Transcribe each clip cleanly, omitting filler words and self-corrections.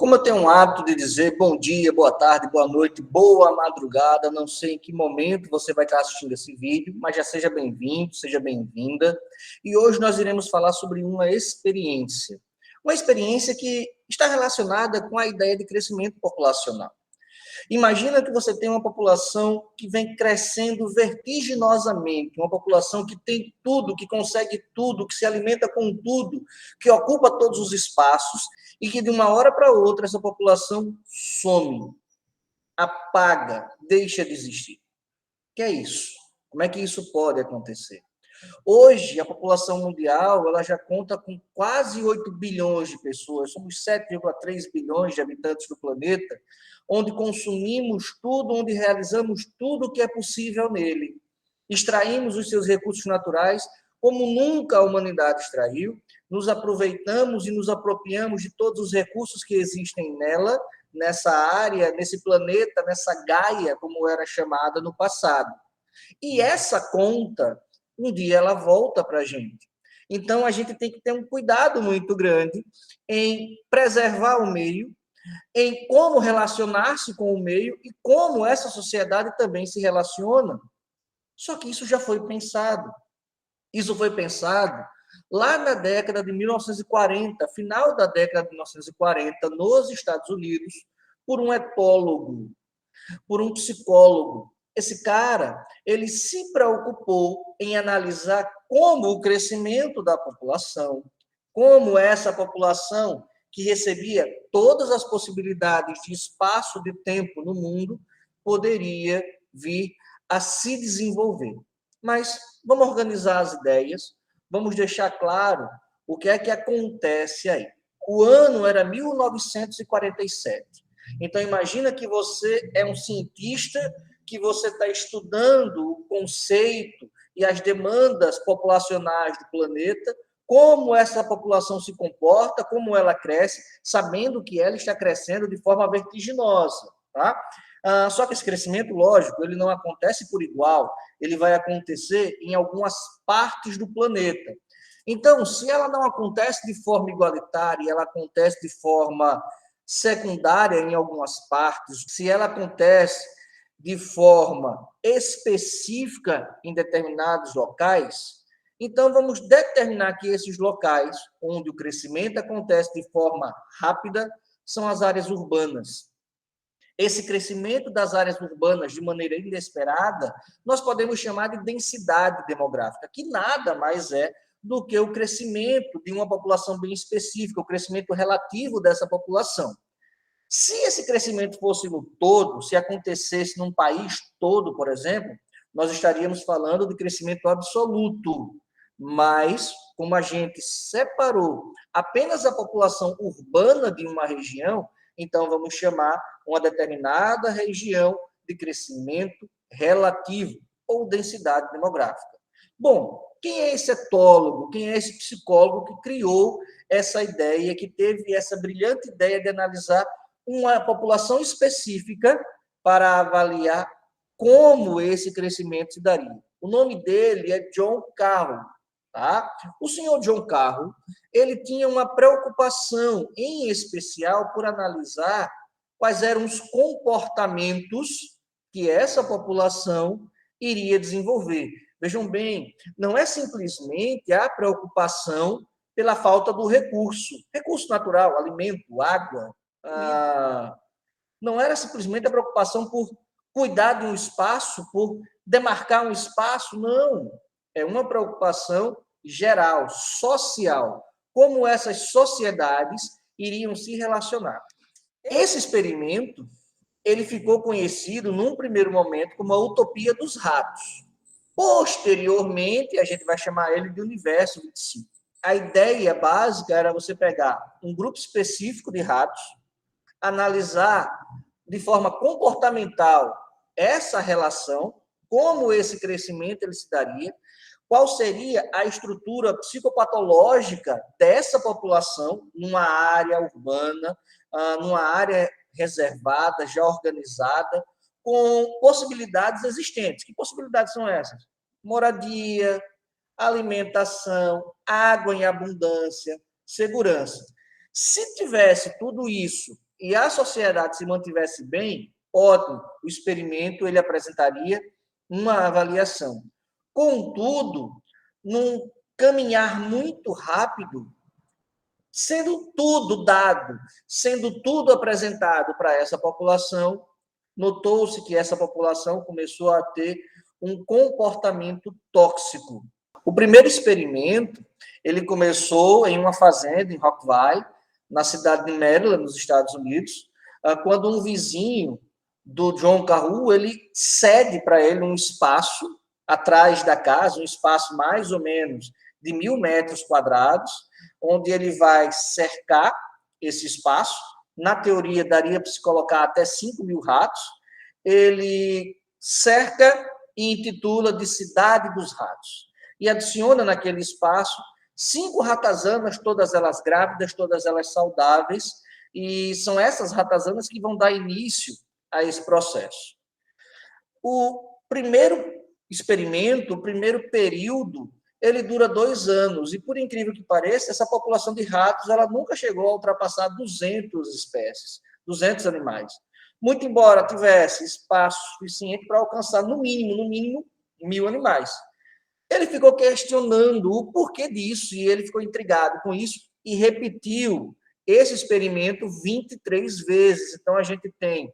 Como eu tenho um hábito de dizer bom dia, boa tarde, boa noite, boa madrugada, não sei em que momento você vai estar assistindo esse vídeo, mas já seja bem-vindo, seja bem-vinda. E hoje nós iremos falar sobre uma experiência que está relacionada com a ideia de crescimento populacional. Imagina que você tem uma população que vem crescendo vertiginosamente, uma população que tem tudo, que consegue tudo, que se alimenta com tudo, que ocupa todos os espaços e que de uma hora para outra essa população some, apaga, deixa de existir. O que é isso? Como é que isso pode acontecer? Hoje, a população mundial ela já conta com quase 8 bilhões de pessoas, somos 7,3 bilhões de habitantes do planeta, onde consumimos tudo, onde realizamos tudo o que é possível nele. Extraímos os seus recursos naturais como nunca a humanidade extraiu, nos aproveitamos e nos apropriamos de todos os recursos que existem nela, nessa área, nesse planeta, nessa Gaia, como era chamada no passado. E essa conta um dia ela volta para a gente. Então, a gente tem que ter um cuidado muito grande em preservar o meio, em como relacionar-se com o meio e como essa sociedade também se relaciona. Só que isso já foi pensado. Isso foi pensado lá na década de 1940, final da década de 1940, nos Estados Unidos, por um etólogo, por um psicólogo. Esse cara, ele se preocupou em analisar como o crescimento da população, como essa população que recebia todas as possibilidades de espaço, de tempo no mundo, poderia vir a se desenvolver. Mas vamos organizar as ideias, vamos deixar claro o que é que acontece aí. O ano era 1947. Então, imagina que você é um cientista, que você está estudando o conceito e as demandas populacionais do planeta, como essa população se comporta, como ela cresce, sabendo que ela está crescendo de forma vertiginosa, tá? Só que esse crescimento, lógico, ele não acontece por igual, ele vai acontecer em algumas partes do planeta. Então, se ela não acontece de forma igualitária, ela acontece de forma secundária em algumas partes, se ela acontece de forma específica em determinados locais, então vamos determinar que esses locais onde o crescimento acontece de forma rápida são as áreas urbanas. Esse crescimento das áreas urbanas de maneira inesperada, nós podemos chamar de densidade demográfica, que nada mais é do que o crescimento de uma população bem específica, o crescimento relativo dessa população. Se esse crescimento fosse no todo, se acontecesse num país todo, por exemplo, nós estaríamos falando de crescimento absoluto. Mas, como a gente separou apenas a população urbana de uma região, então vamos chamar uma determinada região de crescimento relativo ou densidade demográfica. Bom, quem é esse etólogo, quem é esse psicólogo que criou essa ideia, que teve essa brilhante ideia de analisar uma população específica para avaliar como esse crescimento se daria? O nome dele é John Carroll, tá? O senhor John Carroll, ele tinha uma preocupação em especial por analisar quais eram os comportamentos que essa população iria desenvolver. Vejam bem, não é simplesmente a preocupação pela falta do recurso natural, alimento, água, não era simplesmente a preocupação por cuidar de um espaço, por demarcar um espaço, não. É uma preocupação geral, social, como essas sociedades iriam se relacionar. Esse experimento, ele ficou conhecido num primeiro momento como a utopia dos ratos. Posteriormente, a gente vai chamar ele de universo 25. A ideia básica era você pegar um grupo específico de ratos, analisar de forma comportamental essa relação, como esse crescimento ele se daria, qual seria a estrutura psicopatológica dessa população numa área urbana, numa área reservada, já organizada, com possibilidades existentes. Que possibilidades são essas? Moradia, alimentação, água em abundância, segurança. Se tivesse tudo isso e a sociedade se mantivesse bem, ótimo, o experimento ele apresentaria uma avaliação. Contudo, num caminhar muito rápido, sendo tudo dado, sendo tudo apresentado para essa população, notou-se que essa população começou a ter um comportamento tóxico. O primeiro experimento, ele começou em uma fazenda em Rockville, na cidade de Maryland, nos Estados Unidos, quando um vizinho do John Carew, ele cede para ele um espaço atrás da casa, um espaço mais ou menos de 1.000 metros quadrados, onde ele vai cercar esse espaço. Na teoria, daria para se colocar até 5.000 ratos. Ele cerca e intitula de Cidade dos Ratos. E adiciona naquele espaço 5 ratazanas, todas elas grávidas, todas elas saudáveis, e são essas ratazanas que vão dar início a esse processo. O primeiro experimento, o primeiro período, ele dura 2 anos, e por incrível que pareça, essa população de ratos, ela nunca chegou a ultrapassar 200 espécies, 200 animais. Muito embora tivesse espaço suficiente para alcançar, no mínimo, 1.000 animais. Ele ficou questionando o porquê disso, e ele ficou intrigado com isso, e repetiu esse experimento 23 vezes. Então, a gente tem,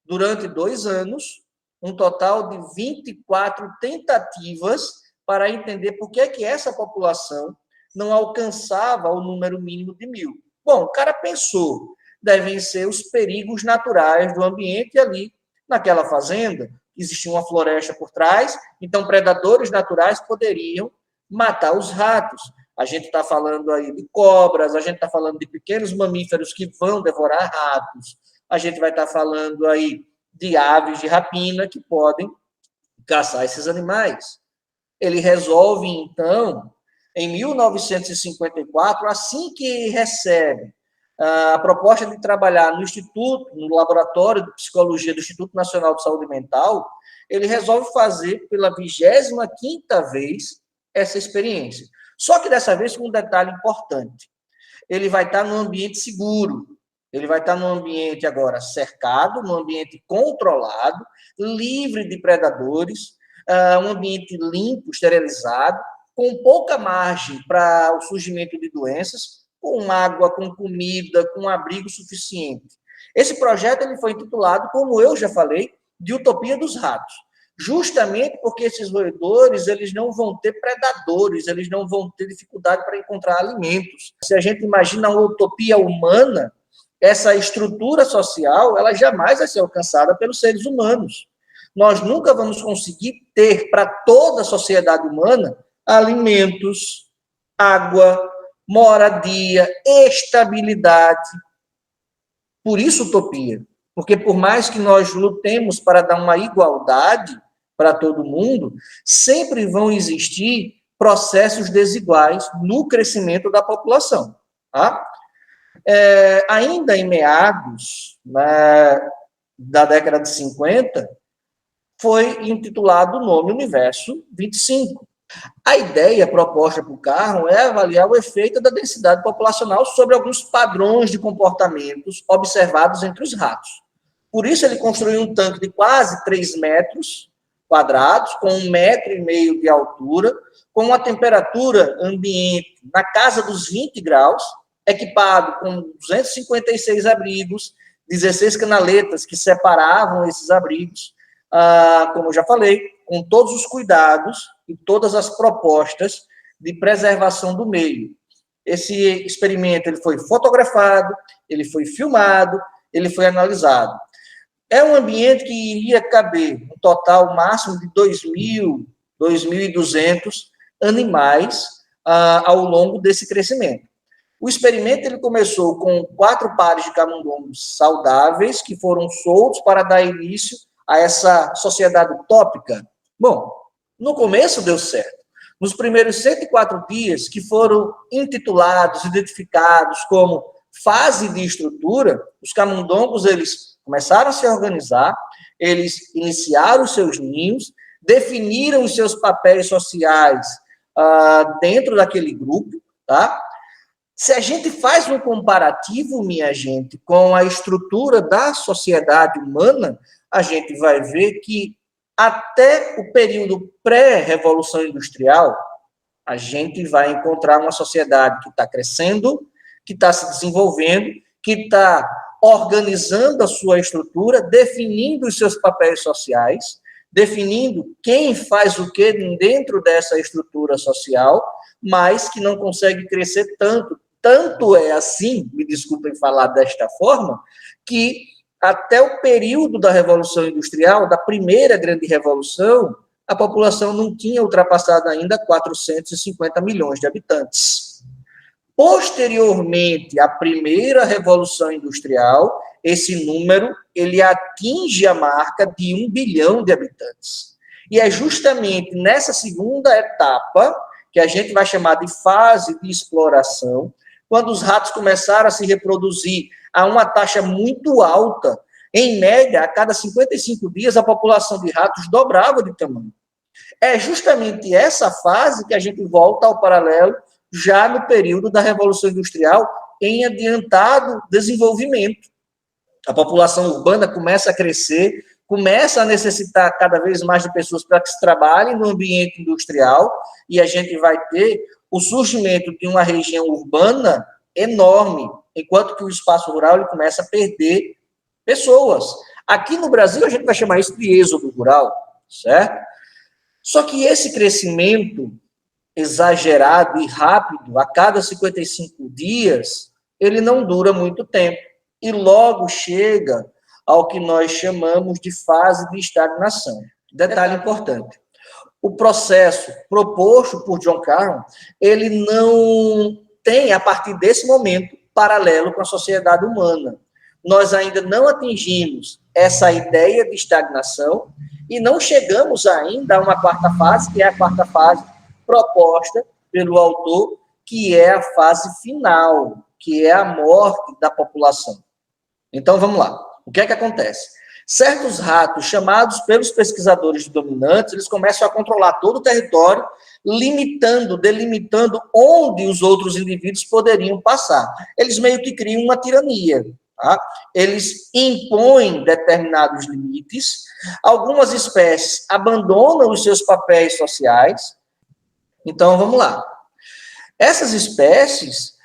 durante 2 anos, um total de 24 tentativas para entender por que que essa população não alcançava o número mínimo de 1.000. Bom, o cara pensou, devem ser os perigos naturais do ambiente ali, naquela fazenda. Existia uma floresta por trás, então predadores naturais poderiam matar os ratos. A gente está falando aí de cobras, a gente está falando de pequenos mamíferos que vão devorar ratos, a gente vai estar falando aí de aves de rapina que podem caçar esses animais. Ele resolve, então, em 1954, assim que recebe a proposta de trabalhar no Instituto, no Laboratório de Psicologia do Instituto Nacional de Saúde Mental, ele resolve fazer pela 25ª vez essa experiência. Só que dessa vez com um detalhe importante. Ele vai estar num ambiente seguro, ele vai estar num ambiente agora cercado, num ambiente controlado, livre de predadores, um ambiente limpo, esterilizado, com pouca margem para o surgimento de doenças, com água, com comida, com abrigo suficiente. Esse projeto ele foi intitulado, como eu já falei, de Utopia dos Ratos, justamente porque esses roedores eles não vão ter predadores, eles não vão ter dificuldade para encontrar alimentos. Se a gente imagina uma utopia humana, essa estrutura social ela jamais vai ser alcançada pelos seres humanos. Nós nunca vamos conseguir ter para toda a sociedade humana alimentos, água, moradia, estabilidade. Por isso, utopia. Porque por mais que nós lutemos para dar uma igualdade para todo mundo, sempre vão existir processos desiguais no crescimento da população. Tá? Ainda em meados da década de 50, foi intitulado o nome Universo 25. A ideia proposta por Carroll é avaliar o efeito da densidade populacional sobre alguns padrões de comportamentos observados entre os ratos. Por isso, ele construiu um tanque de quase 3 metros quadrados, com 1,5 metro de altura, com uma temperatura ambiente na casa dos 20 graus, equipado com 256 abrigos, 16 canaletas que separavam esses abrigos, como eu já falei, com todos os cuidados e todas as propostas de preservação do meio. Esse experimento ele foi fotografado, ele foi filmado, ele foi analisado. É um ambiente que iria caber um total máximo de 2.000, 2.200 animais ao longo desse crescimento. O experimento ele começou com 4 pares de camundongos saudáveis que foram soltos para dar início a essa sociedade utópica. Bom, no começo deu certo. Nos primeiros 104 dias, que foram intitulados, identificados como fase de estrutura, os camundongos, eles começaram a se organizar, eles iniciaram os seus ninhos, definiram os seus papéis sociais dentro daquele grupo, tá? Se a gente faz um comparativo, minha gente, com a estrutura da sociedade humana, a gente vai ver que até o período pré-revolução industrial, a gente vai encontrar uma sociedade que está crescendo, que está se desenvolvendo, que está organizando a sua estrutura, definindo os seus papéis sociais, definindo quem faz o que dentro dessa estrutura social, mas que não consegue crescer tanto. Tanto é assim, me desculpem falar desta forma, que até o período da Revolução Industrial, da primeira grande revolução, a população não tinha ultrapassado ainda 450 milhões de habitantes. Posteriormente à primeira Revolução Industrial, esse número ele atinge a marca de 1 bilhão de habitantes. E é justamente nessa segunda etapa, que a gente vai chamar de fase de exploração, quando os ratos começaram a se reproduzir a uma taxa muito alta, em média, a cada 55 dias, a população de ratos dobrava de tamanho. É justamente essa fase que a gente volta ao paralelo já no período da Revolução Industrial, em adiantado desenvolvimento. A população urbana começa a crescer, começa a necessitar cada vez mais de pessoas para que se trabalhem no ambiente industrial, e a gente vai ter o surgimento de uma região urbana enorme, enquanto que o espaço rural ele começa a perder pessoas. Aqui no Brasil, a gente vai chamar isso de êxodo rural, certo? Só que esse crescimento exagerado e rápido, a cada 55 dias, ele não dura muito tempo. E logo chega ao que nós chamamos de fase de estagnação. Detalhe importante. O processo proposto por John Carroll, ele não tem, a partir desse momento, paralelo com a sociedade humana. Nós ainda não atingimos essa ideia de estagnação e não chegamos ainda a uma quarta fase, que é a quarta fase proposta pelo autor, que é a fase final, que é a morte da população. Então, vamos lá. O que é que acontece? Certos ratos, chamados pelos pesquisadores de dominantes, eles começam a controlar todo o território, limitando, delimitando onde os outros indivíduos poderiam passar. Eles meio que criam uma tirania. Tá? Eles impõem determinados limites. Algumas espécies abandonam os seus papéis sociais. Então, vamos lá. Essas espécies,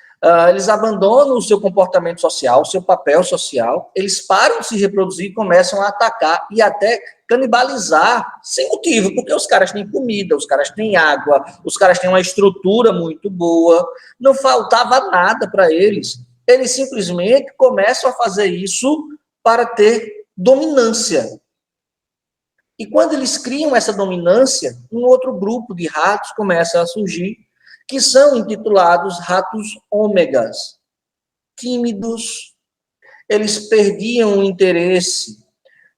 eles abandonam o seu comportamento social, o seu papel social, eles param de se reproduzir e começam a atacar e até canibalizar, sem motivo, porque os caras têm comida, os caras têm água, os caras têm uma estrutura muito boa, não faltava nada para eles. Eles simplesmente começam a fazer isso para ter dominância. E quando eles criam essa dominância, um outro grupo de ratos começa a surgir, que são intitulados ratos ômegas. Tímidos, eles perdiam o interesse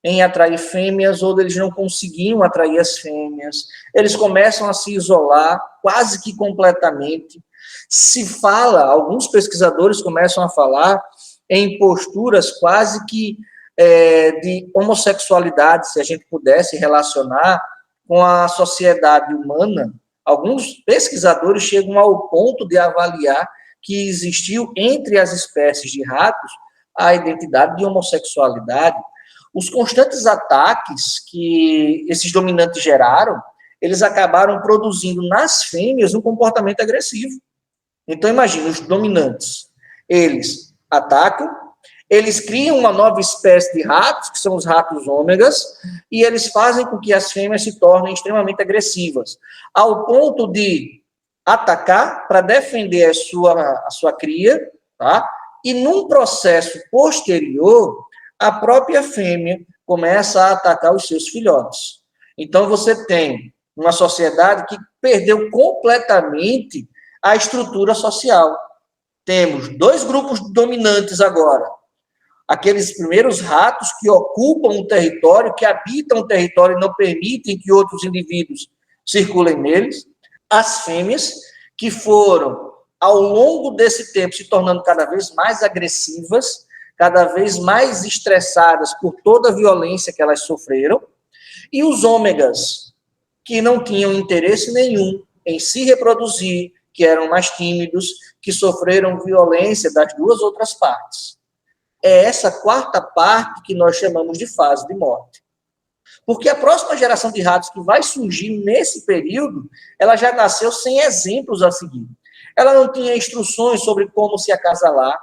em atrair fêmeas, ou eles não conseguiam atrair as fêmeas. Eles começam a se isolar quase que completamente. Se fala, alguns pesquisadores começam a falar em posturas quase que de homossexualidade, se a gente pudesse relacionar com a sociedade humana. Alguns pesquisadores chegam ao ponto de avaliar que existiu entre as espécies de ratos a identidade de homossexualidade. Os constantes ataques que esses dominantes geraram, eles acabaram produzindo nas fêmeas um comportamento agressivo. Então, imagina, os dominantes, eles atacam, eles criam uma nova espécie de ratos, que são os ratos ômegas, e eles fazem com que as fêmeas se tornem extremamente agressivas, ao ponto de atacar para defender a sua cria, tá? E num processo posterior, a própria fêmea começa a atacar os seus filhotes. Então, você tem uma sociedade que perdeu completamente a estrutura social. Temos dois grupos dominantes agora. Aqueles primeiros ratos que ocupam o território, que habitam o território e não permitem que outros indivíduos circulem neles. As fêmeas, que foram, ao longo desse tempo, se tornando cada vez mais agressivas, cada vez mais estressadas por toda a violência que elas sofreram. E os ômegas, que não tinham interesse nenhum em se reproduzir, que eram mais tímidos, que sofreram violência das duas outras partes. É essa quarta parte que nós chamamos de fase de morte. Porque a próxima geração de ratos que vai surgir nesse período, ela já nasceu sem exemplos a seguir. Ela não tinha instruções sobre como se acasalar,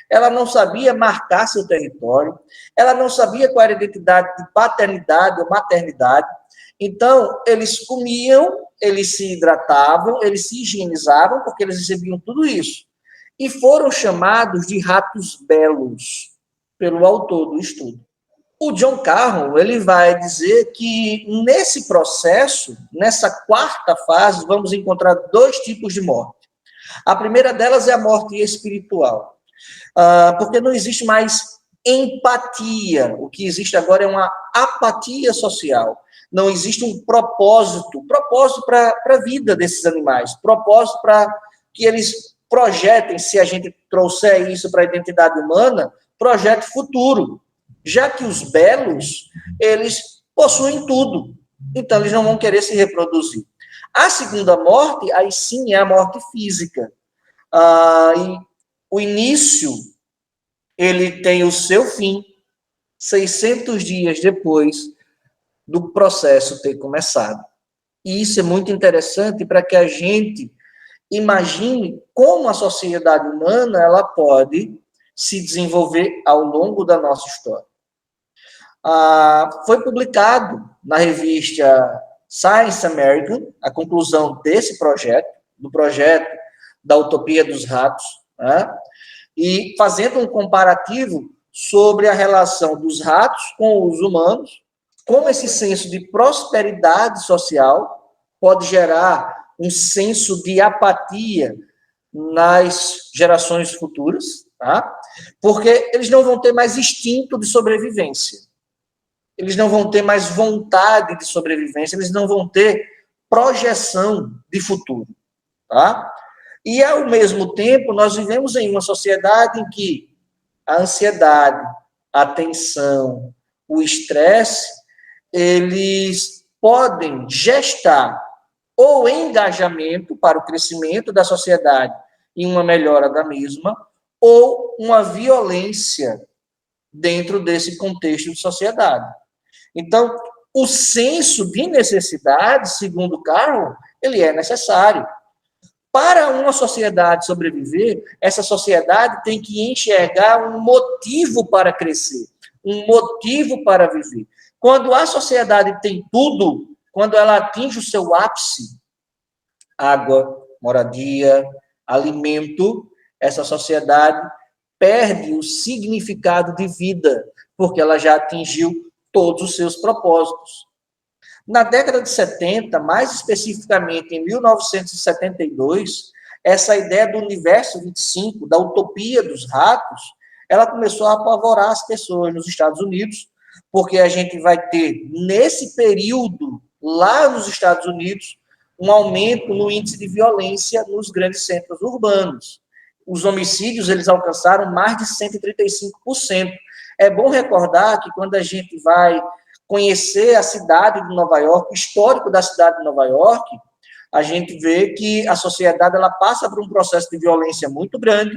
ela não sabia marcar seu território, ela não sabia qual era a identidade de paternidade ou maternidade. Então, eles comiam, eles se hidratavam, eles se higienizavam, porque eles recebiam tudo isso. E foram chamados de ratos belos, pelo autor do estudo. O John Carroll, ele vai dizer que nesse processo, nessa quarta fase, vamos encontrar dois tipos de morte. A primeira delas é a morte espiritual, porque não existe mais empatia. O que existe agora é uma apatia social. Não existe um propósito para a vida desses animais, propósito para que eles projetem, se a gente trouxer isso para a identidade humana, projeto futuro. Já que os belos, eles possuem tudo, então eles não vão querer se reproduzir. A segunda morte, aí sim, é a morte física. E o início, ele tem o seu fim 600 dias depois do processo ter começado. E isso é muito interessante para que a gente imagine como a sociedade humana ela pode se desenvolver ao longo da nossa história. Foi publicado na revista Science American a conclusão desse projeto, do projeto da Utopia dos Ratos, né? E fazendo um comparativo sobre a relação dos ratos com os humanos, como esse senso de prosperidade social pode gerar um senso de apatia nas gerações futuras, tá? Porque eles não vão ter mais instinto de sobrevivência. Eles não vão ter mais vontade de sobrevivência, eles não vão ter projeção de futuro, tá? E, ao mesmo tempo, nós vivemos em uma sociedade em que a ansiedade, a tensão, o estresse, eles podem gestar ou engajamento para o crescimento da sociedade e uma melhora da mesma, ou uma violência dentro desse contexto de sociedade. Então, o senso de necessidade, segundo Carroll, ele é necessário. Para uma sociedade sobreviver, essa sociedade tem que enxergar um motivo para crescer, um motivo para viver. Quando a sociedade tem tudo, quando ela atinge o seu ápice, água, moradia, alimento, essa sociedade perde o significado de vida, porque ela já atingiu todos os seus propósitos. Na década de 70, mais especificamente em 1972, essa ideia do universo 25, da utopia dos ratos, ela começou a apavorar as pessoas nos Estados Unidos, porque a gente vai ter, nesse período, lá nos Estados Unidos, um aumento no índice de violência nos grandes centros urbanos. Os homicídios, eles alcançaram mais de 135%. É bom recordar que quando a gente vai conhecer a cidade de Nova York, o histórico da cidade de Nova York, a gente vê que a sociedade ela passa por um processo de violência muito grande.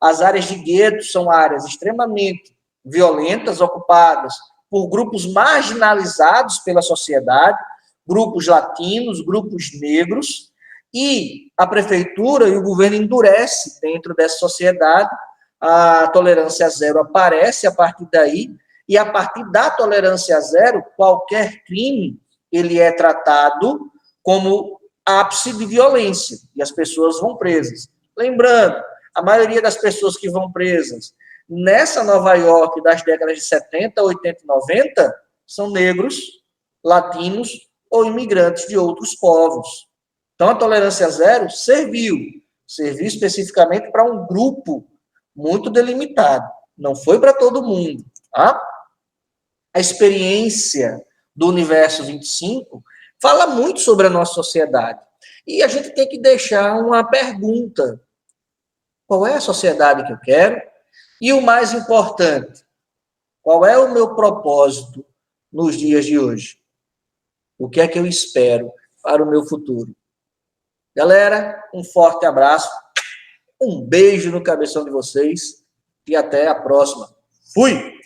As áreas de gueto são áreas extremamente violentas, ocupadas por grupos marginalizados pela sociedade, grupos latinos, grupos negros, e a prefeitura e o governo endurece dentro dessa sociedade, a tolerância zero aparece a partir daí, e a partir da tolerância zero, qualquer crime, ele é tratado como ápice de violência, e as pessoas vão presas. Lembrando, a maioria das pessoas que vão presas nessa Nova York das décadas de 70, 80 e 90 são negros, latinos ou imigrantes de outros povos. Então, a tolerância zero serviu especificamente para um grupo muito delimitado. Não foi para todo mundo, tá? A experiência do universo 25 fala muito sobre a nossa sociedade. E a gente tem que deixar uma pergunta. Qual é a sociedade que eu quero? E o mais importante, qual é o meu propósito nos dias de hoje? O que é que eu espero para o meu futuro? Galera, um forte abraço, um beijo no cabeção de vocês e até a próxima. Fui!